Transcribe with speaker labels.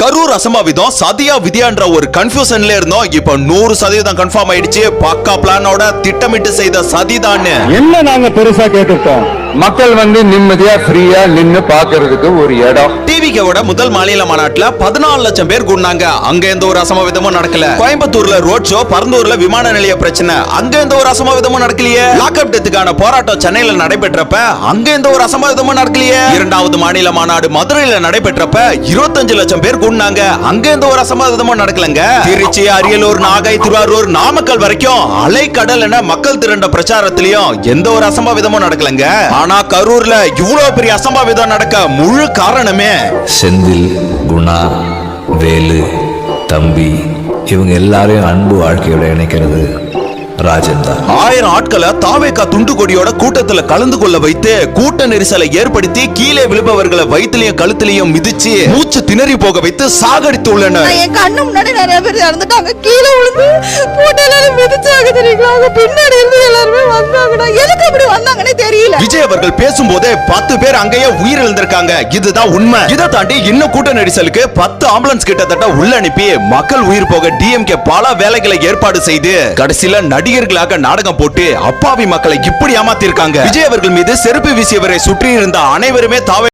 Speaker 1: கரூர் அசம்பாவிதம் சதியா விதியான்ற ஒரு கன்ஃபியூஷன்ல இருந்தோம். இப்ப 100% கன்ஃபார்ம் ஆயிடுச்சு. பக்கா பிளானோட திட்டமிட்டு செய்த சதிதான்.
Speaker 2: என்ன நாங்க பெருசா கேட்டுட்டோம், மக்கள் நிம்மதியா ஃப்ரீயா நின்னு பாக்குறதுக்கு ஒரு இடம்.
Speaker 1: டிவிக்கோட முதல் மாநில மாநாட்டுல 14 லட்சம் பேர் கூடினாங்க. அங்க எந்த ஒரு அசம்பாவிதமும் நடக்கல. கோயம்புத்தூர்ல ரோட் ஷோ, பரந்தூர்ல விமான நிலைய பிரச்சனை, அங்க எந்த ஒரு அசம்பாவிதமும் நடக்கலையே. லாக்அப் டெத்துக்கான போராட்டம் சென்னையில நடைபெற்றப்ப அங்க எந்த ஒரு அசம்பாவிதமும் நடக்கலையே. இரண்டாவது மாநில மாநாடு மதுரையில நடைபெற்றப்ப 25 லட்சம் பேர் கூடினாங்க. அங்க எந்த ஒரு அசம்பாவிதமும் நடக்கலங்க. திருச்சி, அரியலூர், நாகை, திருவாரூர், நாமக்கல் வரைக்கும் அலைக்கடல் என மக்கள் திரண்ட பிரச்சாரத்திலையும் எந்த ஒரு அசம்பாவிதமும் நடக்கலங்க. ஆனா கரூர்ல இவ்வளவு பெரிய அசம்பாவிதம் நடக்க முழு காரணமே
Speaker 3: செந்தில், குணா, வேலு, தம்பி இவங்க எல்லாரையும் அன்பு வாழ்க்கையோட இணைக்கிறது ராஜன் தான்.
Speaker 1: 1000 ஆட்களை தாவேகா துண்டு கொடியோட கூட்டத்துல கலந்து கொள்ள வைத்து கூட்ட நெரிசலை ஏற்படுத்தி கீழே விழுபவர்களை வயிற்றிலையும் கழுத்திலையும் மிதிச்சு மூச்சு திணறி போக வைத்து சாகடித்து உள்ளனர்.
Speaker 4: என் கண்ணு முன்னாடி நிறைய பேர் இறந்துட்டாங்க. கீழே விழுந்து போட்டு எல்லாரும் மிதிச்சாங்க தெரியுங்களா. பின்னாடி இருந்து எல்லாருமே வந்தாங்கடா. எதுக்கு அப்படி வந்தாங்கன்னே தெரியல.
Speaker 1: விஜய் அவர்கள் பேசும்போதே 10 பேர் அங்கேயே உயிரிழந்திருக்காங்க. இதுதான் உண்மை. இதை தாண்டி இன்னும் கூட்ட நெரிசலுக்கு 10 ஆம்புலன்ஸ் கிட்டத்தட்ட உள்ள அனுப்பி மக்கள் உயிர் போக டிஎம்கே பல வேலைகளை ஏற்பாடு செய்து கடைசியில நடிகர்களாக நாடகம் போட்டு அப்பாவி மக்களை இப்படி ஏமாத்திருக்காங்க. விஜய் அவர்கள் மீது செருப்பு வீசியவரை சுற்றி இருந்த அனைவருமே தாவே